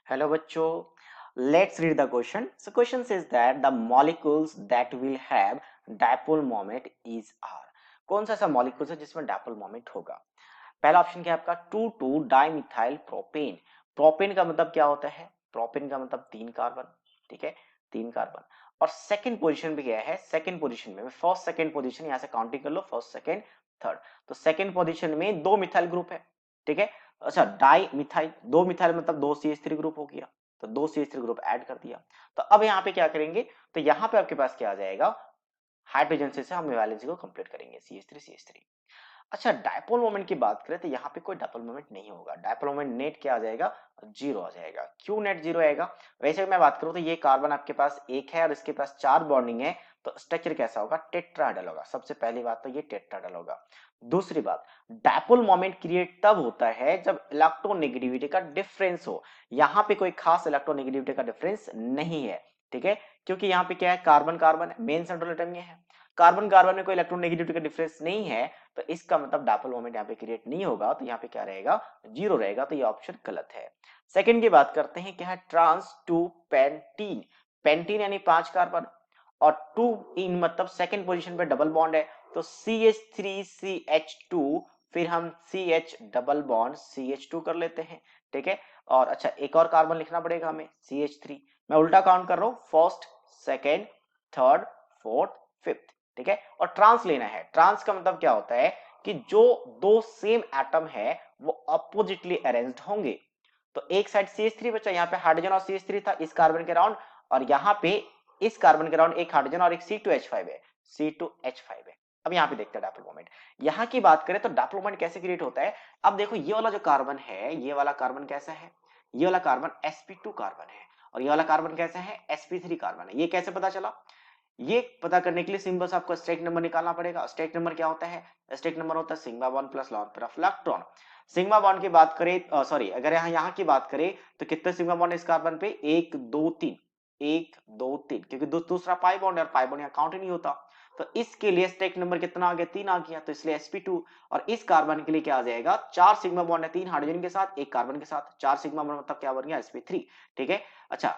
Hello बच्चों, let's read the question. So question says that the molecules that will have dipole moment is are. कौन सा ऐसा molecule है जिसमें dipole moment होगा? पहला ऑप्शन क्या है आपका 2,2 डाइमिथाइल प्रोपेन। प्रोपेन का मतलब क्या होता है? प्रोपेन का मतलब 3 कार्बन। ठीक है, 3 कार्बन। और सेकंड पोजीशन पे क्या है? सेकंड पोजीशन में फर्स्ट सेकंड पोजीशन यहां से काउंटिंग कर लो, फर्स्ट सेकंड थर्ड। तो सेकंड पोजीशन में 2 मिथाइल ग्रुप है। ठीक है, अच्छा डाई मिथाइल, 2 मिथाइल मतलब 2 CH3 ग्रुप हो गया, तो 2 CH3 ग्रुप ऐड कर दिया। तो अब यहाँ पे क्या करेंगे? तो यहाँ पे आपके पास क्या आ जाएगा? हाइड्रोजन से हम वैलेंसी को कंप्लीट करेंगे, CH3 अच्छा डायपोल मोमेंट की बात करें तो यहाँ पे कोई डायपोल मोमेंट नहीं होगा। डायपोल मोमेंट नेट क्या आ जाएगा? जीरो आ जाएगा। क्यों नेट जीरो आएगा? वैसे मैं बात करूं तो ये कार्बन आपके पास एक है और इसके पास 4 बॉन्डिंग है, तो स्ट्रक्चर कैसा होगा? टेट्राहेड्रल होगा। सबसे पहली बात तो ये टेट्राहेड्रल होगा। दूसरी बात, डायपोल मोमेंट क्रिएट तब होता है जब इलेक्ट्रोनेगेटिविटी का डिफरेंस हो। यहाँ पे कोई खास इलेक्ट्रोनेगेटिविटी का डिफरेंस नहीं है। ठीक है, क्योंकि यहाँ पे क्या है? Carbon carbon main central atom ये है, कार्बन कार्बन में कोई इलेक्ट्रोनेगेटिविटी का डिफरेंस नहीं है, तो इसका मतलब डायपोल मोमेंट यहाँ पे क्रिएट नहीं होगा, तो यहाँ पे क्या रहेगा? जीरो रहेगा। तो ये ऑप्शन गलत है। सेकंड की बात करते हैं, क्या है? Trans two pentene. पेंटीन यानी 5 कार्बन और 2 इन मतलब सेकंड पोजीशन पे डबल बॉन्ड है, तो CH3CH2, फिर हम CH डबल बॉन्ड CH2 कर लेते हैं। ठीक है, और अच्छा एक और कार्बन लिखना पड़ेगा हमें, CH3। मैं उल्टा काउंट कर रहा हूं, first second third fourth fifth. ठीक है, और ट्रांस लेना है। ट्रांस का मतलब क्या होता है? कि जो दो सेम एटम है वो अपोजिटली अरेंज्ड होंगे। तो एक साइड CH3 बचा, यहाँ पे हाइड्रोजन और CH3 था इस कार्बन के राउंड, और यहाँ पे इस कार्बन के राउंड एक हाइड्रोजन और एक C2H5 है, C2H5 है। अब यहाँ पे देखते हैं डायपोल मोमेंट। यहाँ की बात करें तो डायपोल मोमेंट कैसे क्रिएट होता है? अब देखो ये वाला जो कार्बन है, ये वाला कार्बन कैसा है? ये वाला कार्बन sp2 कार्बन है, और ये वाला कार्बन कैसा है? sp3 कार्बन है। ये कैसे पता चला? ये पता करने के लिए सिंबल आपको स्टेट नंबर निकालना पड़ेगा। स्टेट नंबर क्या होता है? स्टेट नंबर होता है sigma bond plus long pair of electron. Sigma bond की बात करें, सॉरी अगर यहाँ की बात करें तो कितने सिग्मा बॉन्ड इस कार्बन पे? 1 2 3, 1 2 3, क्योंकि दूसरा पाई बॉन्ड है और पाई बॉन्ड यहाँ काउंट ही नहीं होता। तो इसके लिए स्टेट नंबर कितना आ गया? 3 आ गया, तो इसलिए sp2। और इस कार्बन के लिए क्या आ जाएगा? 4 सिग्मा बॉन्ड है, 3 हाइड्रोजन के साथ, एक कार्बन के साथ, 4 सिग्मा बॉन्ड मतलब क्या बन गया? sp3। ठीक है, अच्छा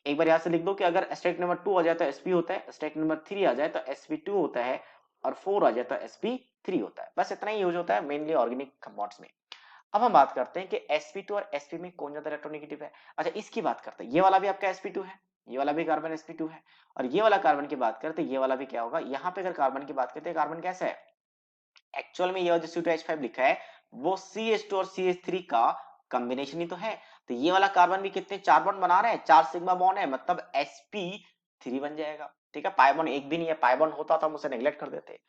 एक बार यहां से लिख दो कि अगर स्टेट नंबर 2 आ जाए तो sp होता है, स्टेट नंबर 3 आ जाए तो sp2 होता है, और 4 आ जाए तो sp3 होता है। बस इतना ही यूज होता है मेनली ऑर्गेनिक कंपाउंड्स में। अब हम बात करते हैं कि sp2 और sp में कौन ज्यादा इलेक्ट्रोनेगेटिव है। अच्छा इसकी बात करते हैं, ये वाला भी आपका sp2 है, ये वाला भी कार्बन sp2 है, और ये वाला कार्बन की बात करते हैं, ये वाला भी क्या होगा? यहाँ पे अगर कार्बन की बात करते हैं, कार्बन कैसा है? एक्चुअल में ये जो C2H5 लिखा है वो CH2 और CH3 का कॉम्बिनेशन ही तो है। तो ये वाला कार्बन भी कितने 4 बॉन्ड बना रहा है? 4 सिग्मा बॉन्ड है, मतलब sp3 बन जाएगा। ठीक है, पाई बॉन्ड एक भी नहीं है, पाई बॉन्ड होता तो हम उसे नेग्लेक्ट कर देते।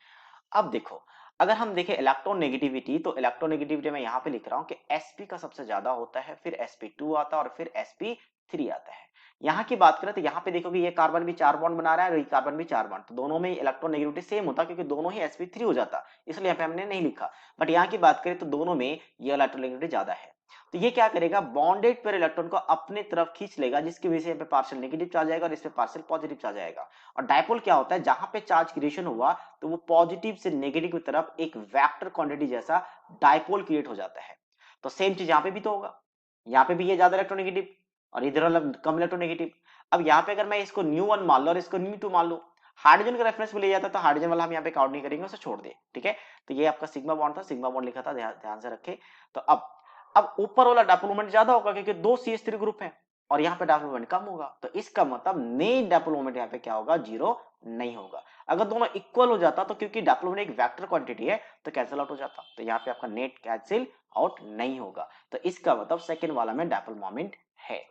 अब देखो, अगर हम देखें इलेक्ट्रोनेगेटिविटी, तो इलेक्ट्रोनेगेटिविटी मैं यहाँ पे लिख रहा हूँ कि sp का सबसे ज्यादा होता है, फिर sp2 आता है और फिर sp3 आता है। यहाँ की बात करें तो यहाँ पे देखो कि ये कार्बन भी 4 बॉन्ड बना रहा है और ये कार्बन भी 4 बॉन्ड, तो दोनों में इलेक्ट्रोनेगेटिविटी सेम होता क्योंकि दोनों ही sp3 हो जाता, इसलिए यहाँ पे हमने नहीं लिखा। बट यहाँ की बात करें तो दोनों में ये इलेक्ट्रोनेगेटिविटी ज्यादा है। तो ये क्या करेगा? बॉन्डेड पर इलेक्ट्रॉन को अपने तरफ खींच लेगा, जिसकी वजह से यहाँ पे पार्शियल नेगेटिव चार्ज आएगा और इस पे पार्शियल पॉजिटिव चार्ज आएगा। और डायपोल क्या होता है? जहां पे चार्ज क्रिएशन हुआ तो वो पॉजिटिव से नेगेटिव की तरफ एक वेक्टर क्वांटिटी जैसा डायपोल क्रिएट हो जाता है। तो सेम चीज यहाँ पे भी तो होगा, यहाँ पे भी ये ज्यादा इलेक्ट्रोनेगेटिव और इधर वाला कम इलेक्ट्रोनेगेटिव। अब यहाँ पे अगर मैं इसको न्यू1 मान लो और इसको न्यू2 मान लो, हाइड्रोजन का रेफरेंस में ले जाता तो हाइड्रोजन वाला हम यहाँ पे काउंट नहीं करेंगे, उसे छोड़ दे। ठीक है, तो ये आपका सिग्मा बॉन्ड था, सिग्मा बॉन्ड लिखा था, ध्यान से रखे। तो अब ऊपर वाला डायपोल मोमेंट ज्यादा होगा क्योंकि 2 CH3 ग्रुप है, और यहाँ पे डायपोल मोमेंट कम होगा, तो इसका मतलब नेट डायपोल मोमेंट यहाँ पे क्या होगा? जीरो नहीं होगा। अगर दोनों इक्वल हो जाता तो क्योंकि डायपोल मोमेंट एक वेक्टर क्वांटिटी है तो कैंसिल आउट हो जाता, तो यहाँ पे आपका नेट कैंसिल आउट नहीं होगा, तो इसका मतलब सेकंड वाला में डायपोल मोमेंट है।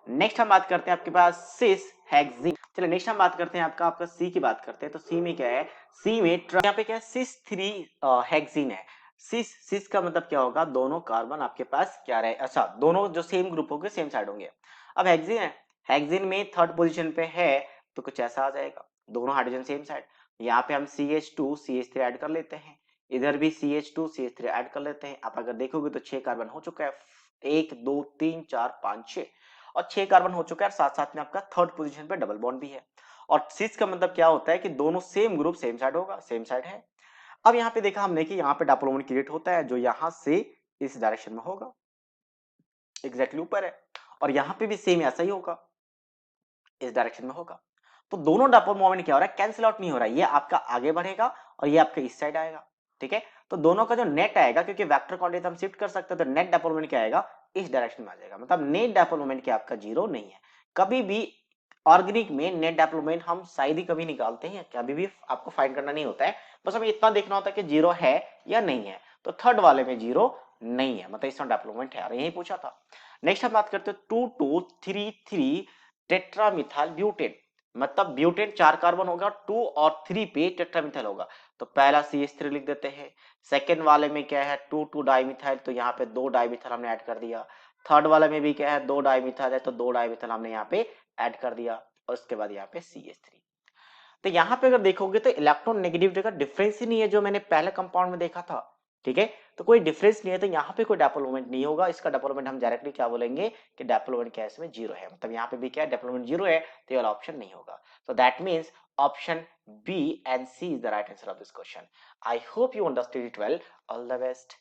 नेक्स्ट हम बात करते हैं आपके पास सिस हेक्सिन। चलिए नेक्स्ट हम बात करते हैं आपका सी की बात करते हैं। तो सी में क्या है? सी में यहाँ पे क्या है? सिस 3 हेक्सिन है। सिस का मतलब क्या होगा? दोनों कार्बन आपके पास क्या रहे? अच्छा दोनों जो सेम ग्रुप होंगे सेम साइड होंगे। अब हेक्सिन है, हेक्सिन में थर्ड पोजीशन पे है, तो कुछ ऐसा आ जाएगा, दोनों हाइड्रोजन सेम साइड। यहाँ पे हम CH2 CH3 ऐड कर लेते हैं, इधर भी CH2 CH3 ऐड कर लेते हैं। आप अगर देखोगे तो 6 कार्बन हो चुका है, 1 2 3 4 5 6, और 6 कार्बन हो चुका है, साथ साथ में आपका थर्ड पोजीशन पे डबल बॉन्ड भी है। और सिस का मतलब क्या होता है? कि दोनों सेम ग्रुप सेम साइड होगा, सेम साइड है। अब यहाँ पे देखा हमने कि यहाँ पे डायपोल मोमेंट क्रिएट होता है जो यहाँ से इस डायरेक्शन में होगा, एग्जैक्टली ऊपर है। और यहाँ पे भी सेम ऐसा ही होगा, इस डायरेक्शन में होगा। तो दोनों डायपोल मोमेंट क्या हो रहा है, कैंसिल आउट नहीं हो रहा है, ये आपका आगे बढ़ेगा और ये आपके इस साइड आएगा, ठीक है। तो दोनों का जो नेट आएगा, क्योंकि वेक्टर क्वांटिटी हम शिफ्ट कर सकते हैं, तो नेट डायपोल मोमेंट क्या आएगा, इस डायरेक्शन में आ जाएगा। मतलब नेट डायपोल मोमेंट क्या आपका जीरो नहीं है। कभी भी ऑर्गेनिक में नेट डायपोल मोमेंट हम शायद ही कभी निकालते हैं, कभी भी आपको फाइंड करना नहीं होता है, बस हमें इतना देखना होता है कि जीरो है या नहीं है। तो थर्ड वाले में जीरो नहीं है, मतलब इसमें डायपोल मोमेंट है, और यही पूछा था। नेक्स्ट हम बात करते हैं 2233 टेट्रामिथाइल ब्यूटेन, मतलब ब्यूटेन 4 कार्बन होगा, 2 और 3 पे टेट्रामिथाइल होगा, तो पहला CH3 लिख देते हैं। सेकेंड वाले में क्या है, 2 डाइमिथाइल, तो यहाँ पे 2 डाइमिथाइल हमने ऐड कर दिया। थर्ड वाले में भी क्या है, 2 डाइमिथाइल है, तो 2 डाइमिथाइल हमने यहाँ पे ऐड कर दिया, और उसके बाद यहाँ पे CH3। तो यहाँ पे अगर देखोगे तो इलेक्ट्रॉन नेगेटिविटी का डिफरेंस ही नहीं है, जो मैंने पहले कंपाउंड में देखा था, ठीक है। तो कोई डिफरेंस नहीं है, तो यहाँ पे कोई डायपोल मोमेंट नहीं होगा। इसका डायपोल मोमेंट हम डायरेक्टली क्या बोलेंगे कि डायपोल मोमेंट क्या है, इसमें जीरो है, मतलब यहाँ पे भी क्या है, डायपोल मोमेंट जीरो है, तो ये वाला ऑप्शन नहीं होगा। तो that means option B and C is the right answer of this question. I hope you understood it well. All the best.